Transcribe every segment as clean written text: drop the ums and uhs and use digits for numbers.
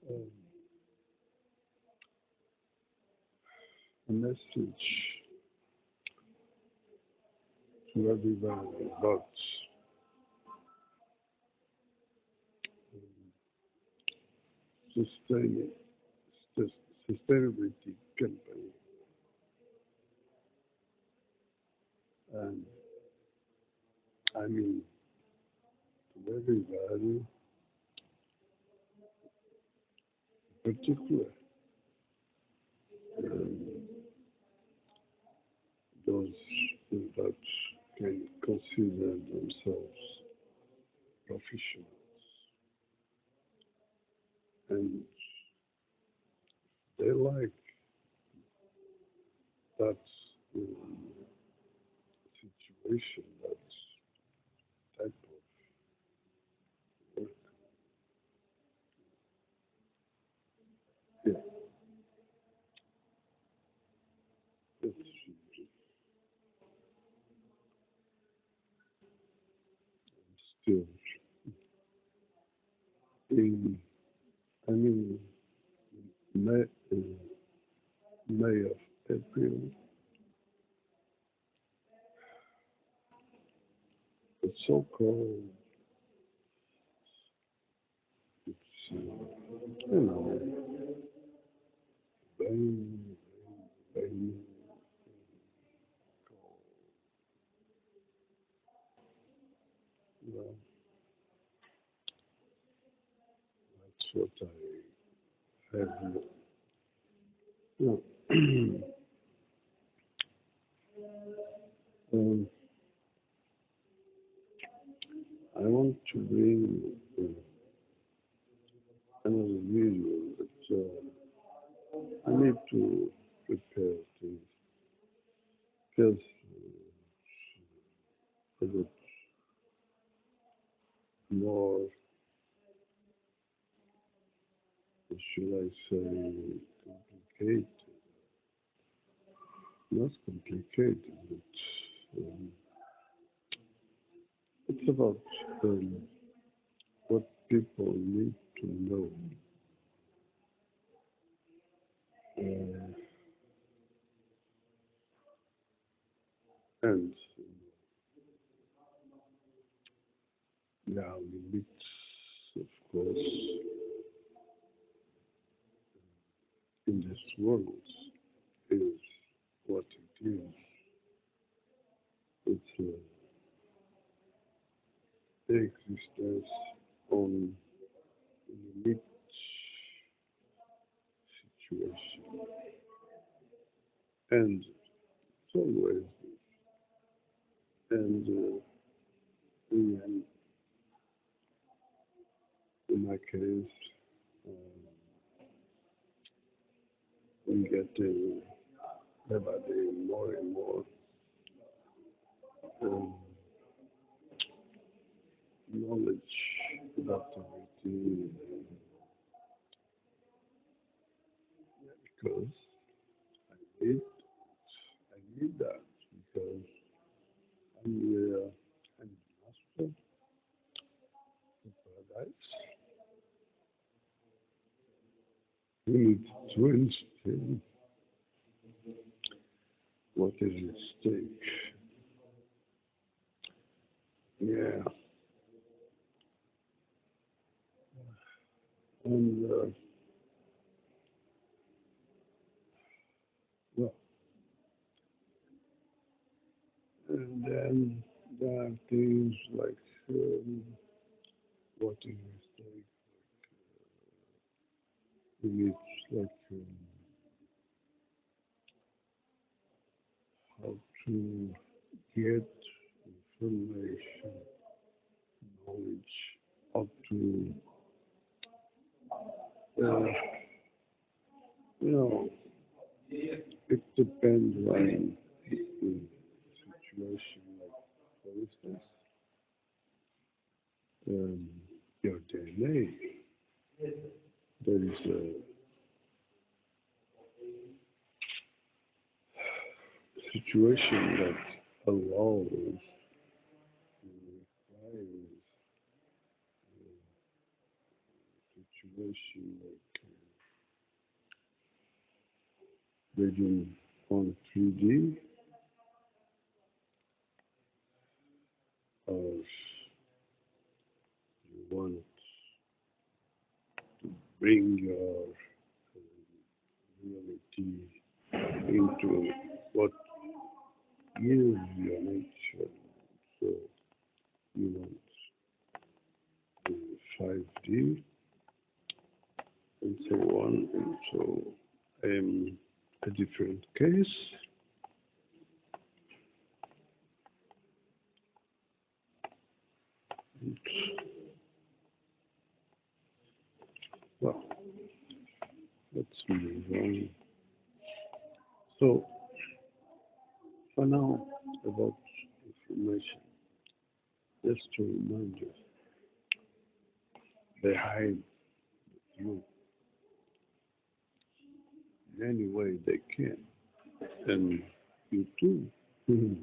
um, a message to everybody about sustain, sustainability company, and I mean to everybody, in particular um, those that can consider themselves professionals, and they like that situation, that type of work. Yeah, it's still in, I mean, May, May of April, it's so cold. It's, you know, rain, rain, cold. Well, that's what I have. No. um, I want to bring another video, but I need to prepare things because a bit more, should I say, complicated. Not complicated, but it's about um, what people need to know. Uh, and yeah, limits, of course, in this world is what it is. It's existence on limit situation. And it's always, and in, in my case, we get everybody more and more um, knowledge about everything because I need, I need that because I'm the master of paradise. We need to understand what is at stake. Yeah, and well, and then there are things like what is at stake. We need like how to get information, knowledge, how to uh, you know, it depends on the situation. Like for instance, um, your DNA. There is a situation that allows, requires version like version on 3D, or you want to bring your reality into what is your nature. So you want 5D and so on. And so a different case. Well, let's move on. So for now, about information, just to remind you, they hide you in any way they can, and you too. You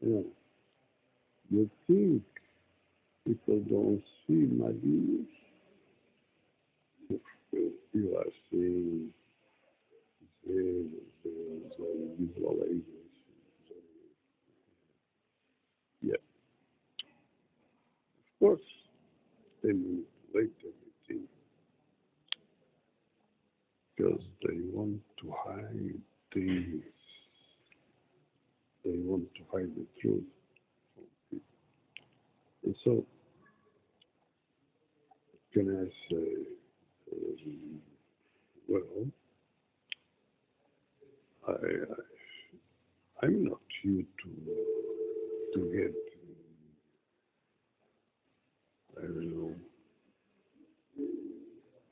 know, you think people don't see my videos. You are seeing visualization. Yeah, of course, they manipulate everything because they want to hide things. They want to hide the truth from people. And so, can I say, well, I'm not here to get, I don't know,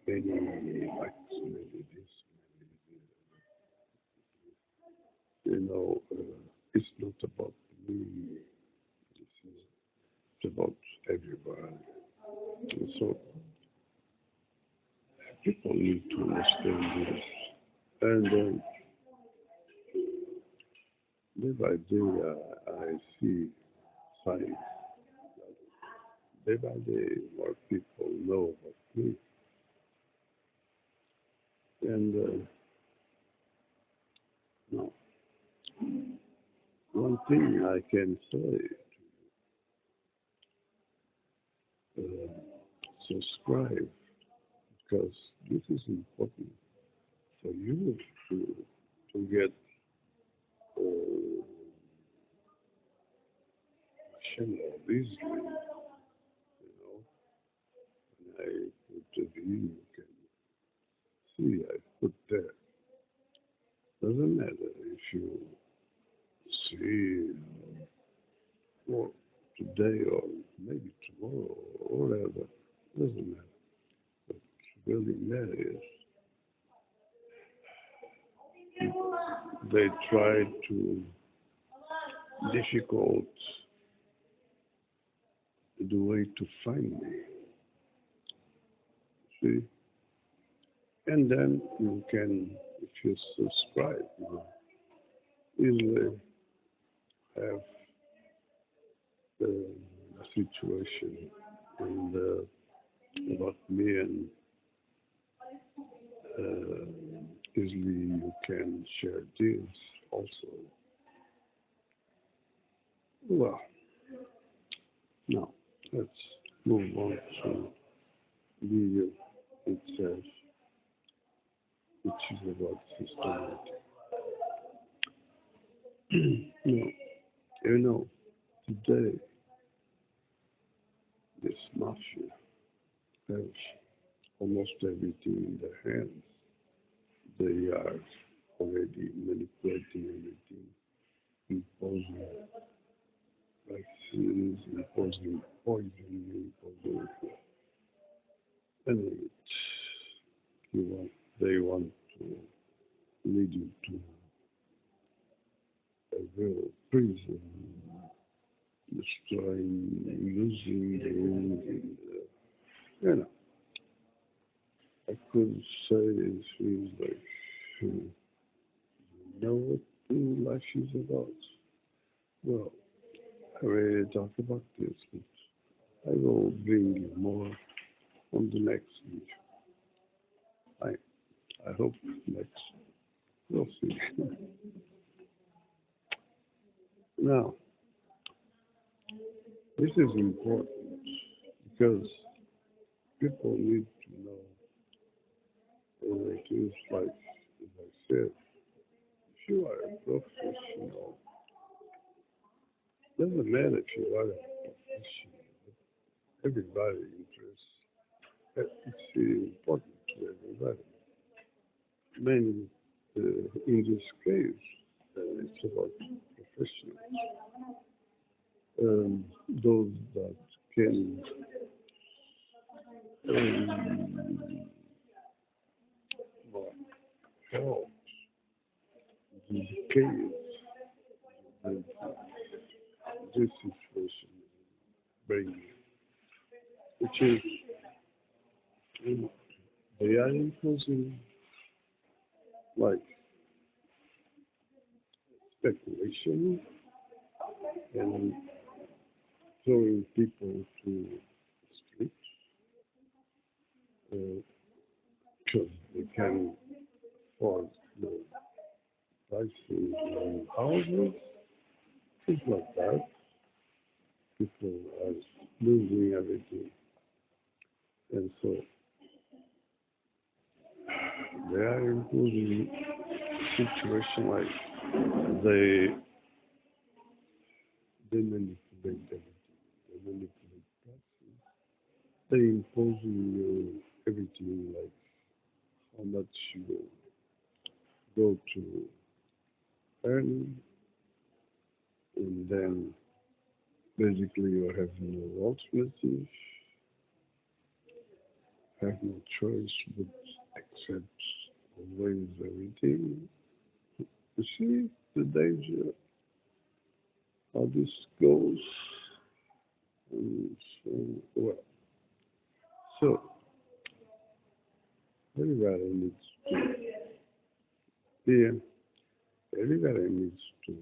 many likes, many this, it's not about me. This is it's about everybody. And so people need to understand this. And day by day, I see signs. Day by day, more people know about me. And now, one thing I can say, uh, subscribe, because this is important for you to get channel easily. When I put a view, you can see I put there. Doesn't matter if you see or today or maybe tomorrow or whatever. Doesn't matter. What really matters is they try to difficult the way to find me. See? And then you can, if you subscribe, easily have the situation and about me, and uh, easily you can share this also. Well, now let's move on to video itself, which is about sustainability. Now, today this mafia has almost everything in their hands. They are already manipulating everything, imposing vaccines, imposing poison, imposing and they want to lead you to a real prison, destroying, losing, losing. You know, I could say it feels like, you know what life is about. Well, I already talked about this, but I will bring you more on the next video. I hope next. We'll see. Now, this is important because people need to know it is like, as I said, if you are a professional, doesn't matter if you are a professional, everybody interests. It's important to everybody. Many, in this case, it's about professionals. Those that can um, well, help the case that this situation brings, which is they are imposing like speculation and throwing people to the streets because they can afford the prices on houses, things like that. People are losing everything, and so they are imposing situation like they manipulate everything. They manipulate prices. They imposing everything like how much you go to earn, and then basically you have no alternative, have no choice but accept always everything. You see the danger how this goes, and so well. So everybody needs to yeah, everybody needs to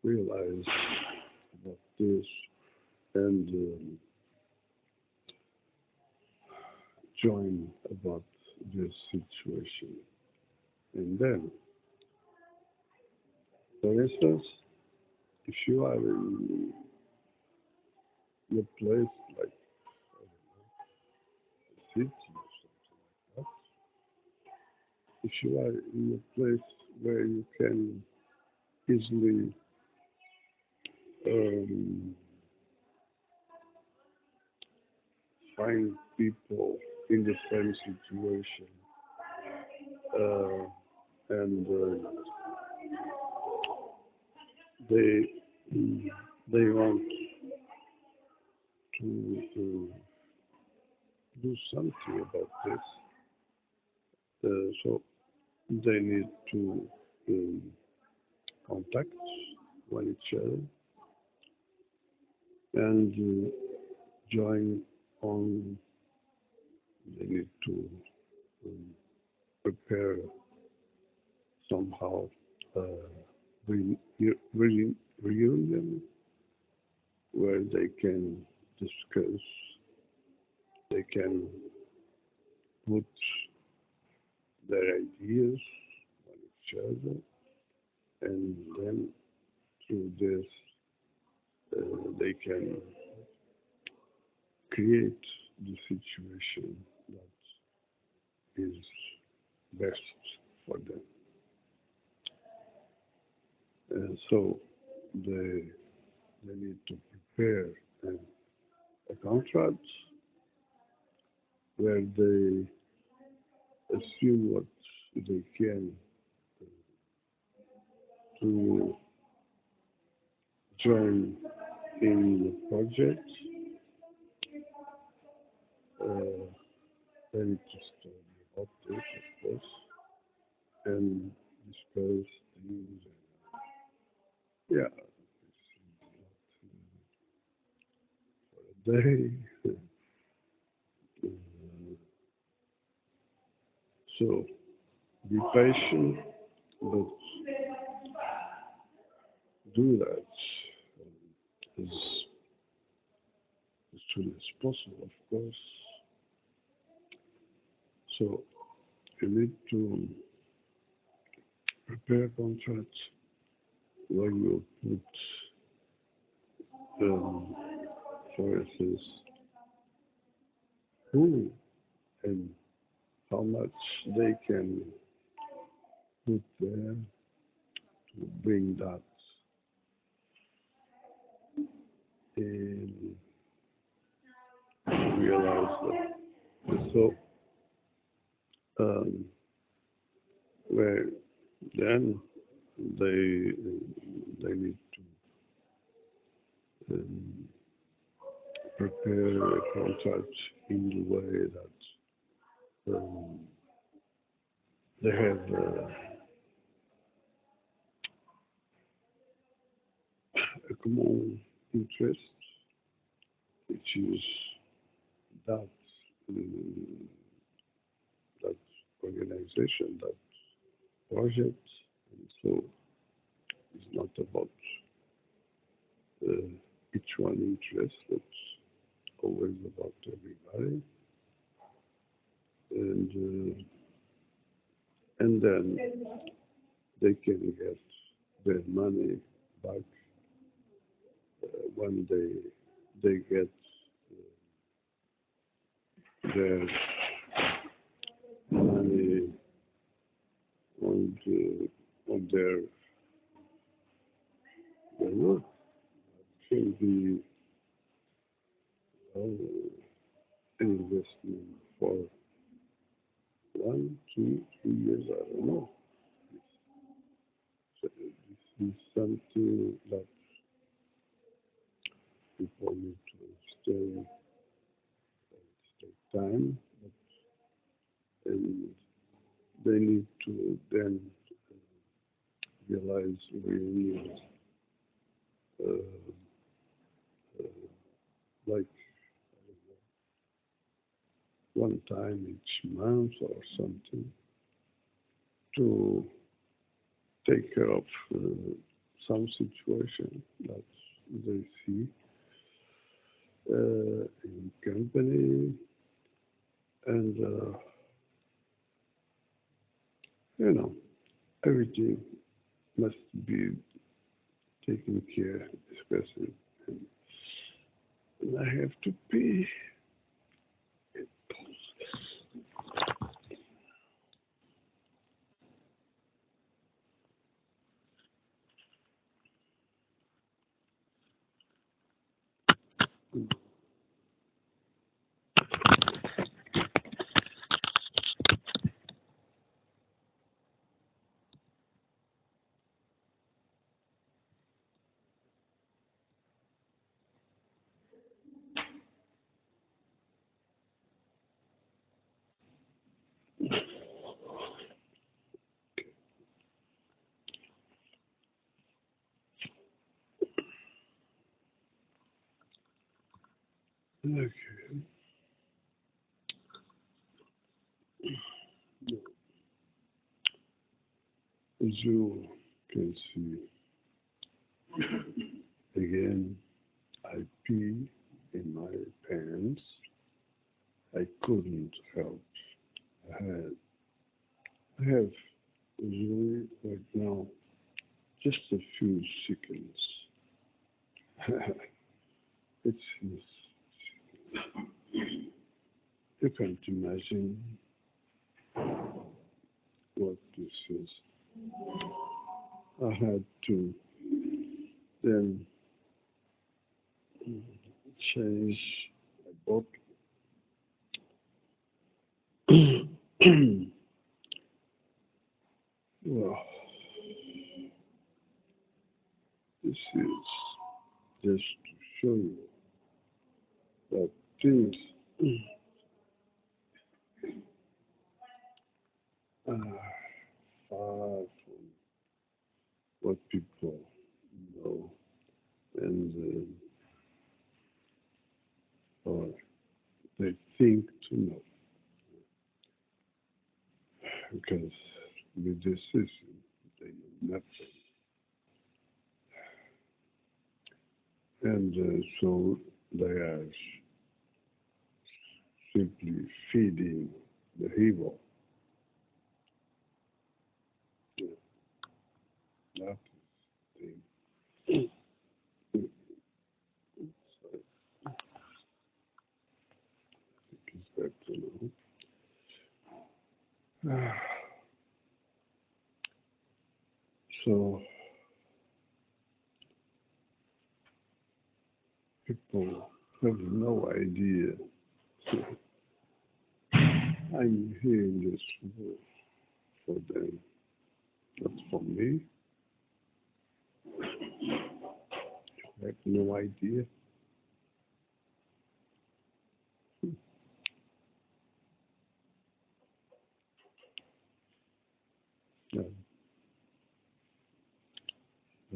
realize about this and join about this situation. And then, for instance, if you are in a place like a city or something like that, if you are in a place where you can easily um, find people in the same situation and they they want to do something about this. So they need to um, contact one each other and join on. They need to um, prepare somehow re- reunion where they can discuss, they can put their ideas on each other, and then through this they can create the situation that is best for them. And so they need to prepare a contract where they assume what they can to join in the project. Uh, they need to study about this, of course, and discuss things. Yeah, it's not for a day. So be patient, but do that as soon as possible, of course. So you need to prepare contracts where you put, for instance, who and how much they can put there to bring that in, realize that. And so, um, where then they they need to prepare a contract in the way that they have a common interest, which is that that organization, that project, and so it's not about uh, each one interest, it's always about everybody, and then they can get their money back when they get their money on their work. Can be an investment for 1, 2, 3 years. I don't know. So this is something that people need to stay time, and they need to then realize really uh, uh, like one time each month or something to take care of some situation that they see in company, and you know, everything must be taken care, especially. And I have to pay. Okay. As you can see, again, I pee in my pants. I couldn't help. I have usually right now just a few seconds. It's you can't imagine what this is. I had to then change my bottle. Well, this is just to show you that things are far from what people know and or they think to know, because with this system they know nothing, and so they are simply feeding the evil. Yeah, that is the thing. So it's better now. So people have no idea. I'm here in this world for them, but for me, I have no idea.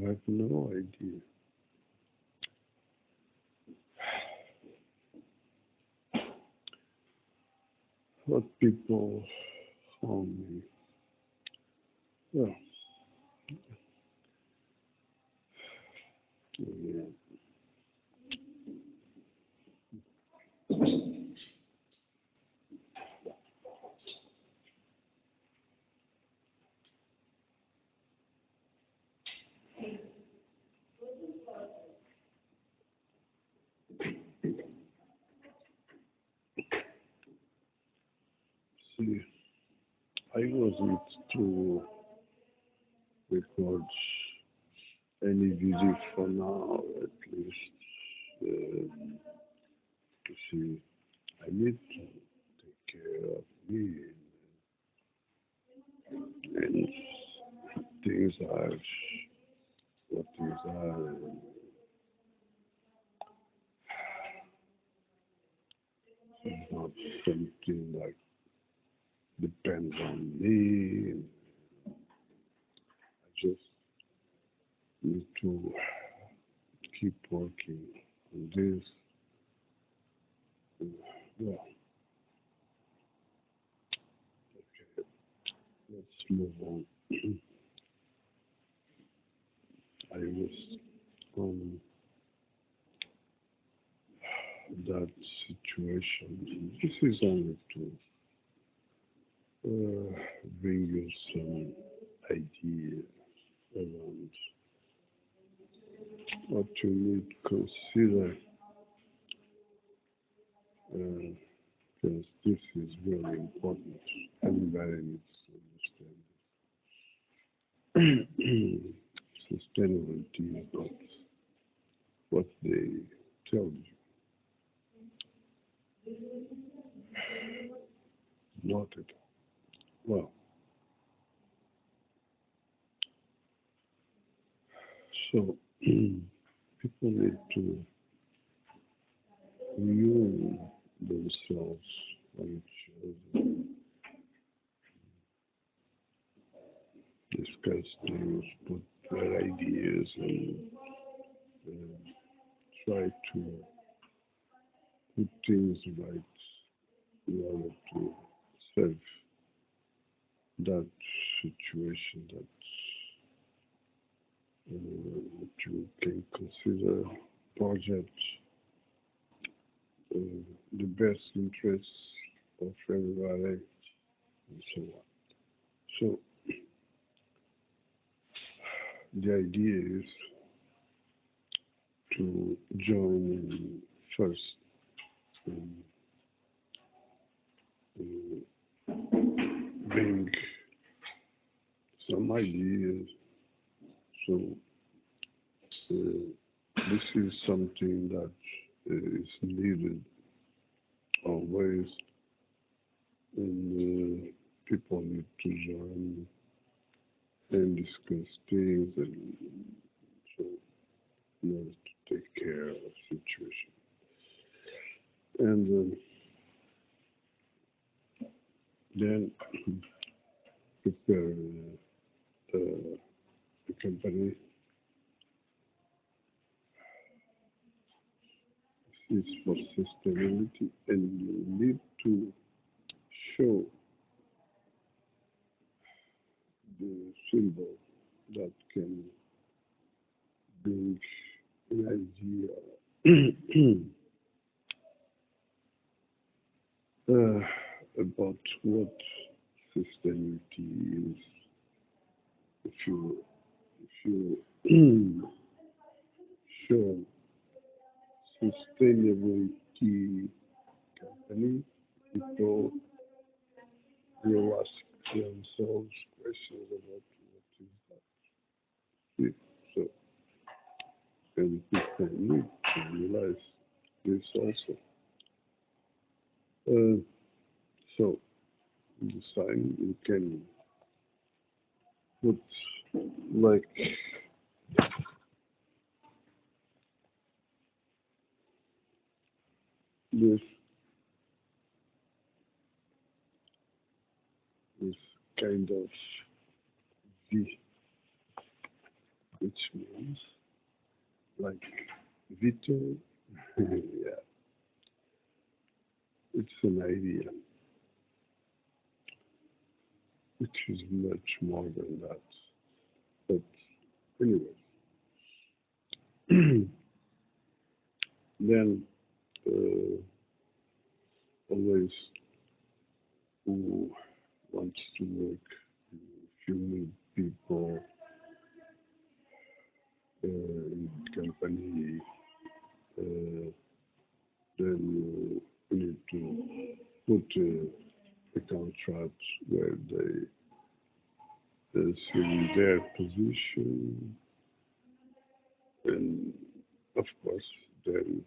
I have no idea what people found me. Well, yeah. See, I wasn't to record any video for now, at least. You see, I need to take care of me, and things are what things are. And it's not something like depends on me. And I just need to keep working on this. And, well, okay, let's move on. I was on that situation. This is only to bring you some idea around what you need to consider, because this is really important. Everybody needs to understand. Sustainability is not what they tell you, not at all. Well, so people need to view themselves on each other, discuss things, put their ideas, and try to put things right in order to solve that situation that you can consider project the best interests of everybody and so on. So the idea is to join in first and bring some ideas. So this is something that is needed always, and people need to join and discuss things, and so in order to take care of the situation. And then prepare the company. This is for sustainability, and you need to show the symbol that can bring an idea uh, about what sustainability is. If you show sustainability company, people will ask themselves questions about what is that. So, and people need to realize this also. Uh, so, this time you can put like this this kind of V, which means like Vito. Yeah, it's an idea which is much more than that. But anyway, then uh, always who wants to work, if you meet people in company, uh, then you need to put a contract where they see their position, and of course, then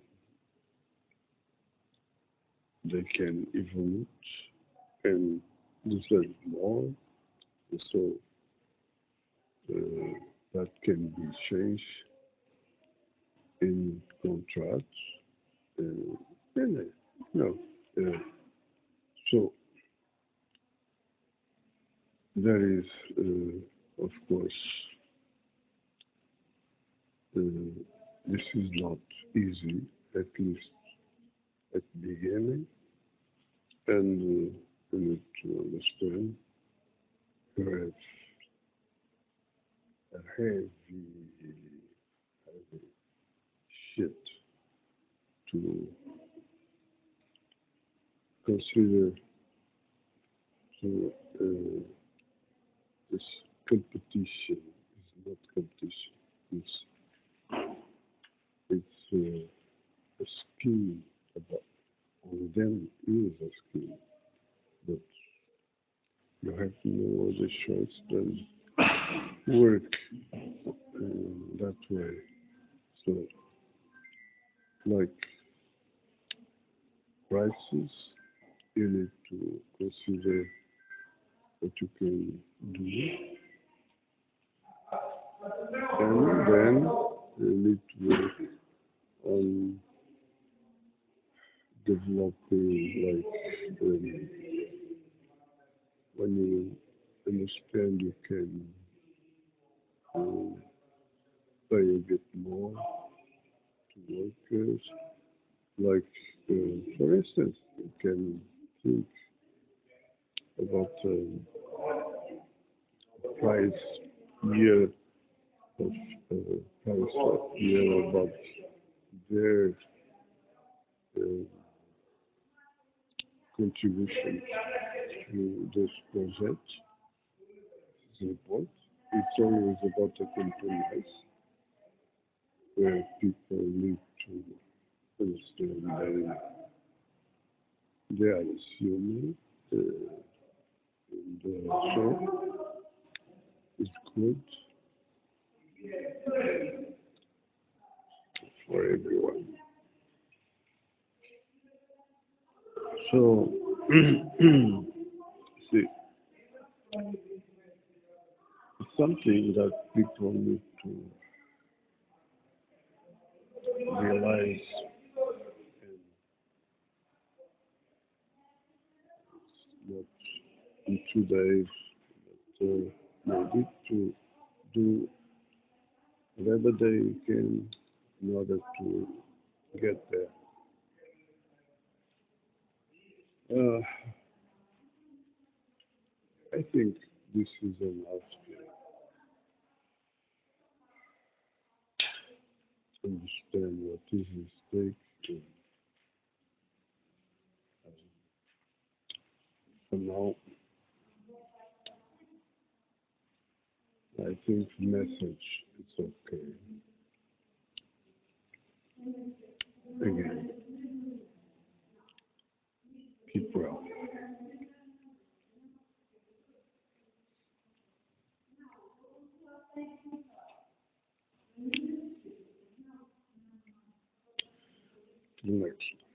they can evolve and deserve more. So that can be changed in contracts. And, no, uh, so there is, of course, uh, this is not easy, at least at the beginning, and you need to understand you have a heavy shit to consider. So this competition is not competition. It's a skill about on them is a skill, but you have no other choice than work that way. So like prices, you need to consider what you can do, and then you need to work on developing like when you understand you can um, pay a bit more to workers. Like for instance, you can think about price year of price year about their uh, contribution to this project. It's important. It's always about a compromise where people need to understand they are assuming and so it's good for everyone. So, see, it's something that people need to realize not in 2 days, but maybe to do whatever they can in order to get there. I think this is enough to understand what is at stake. for now, I think message is okay. Again, keep well. Next.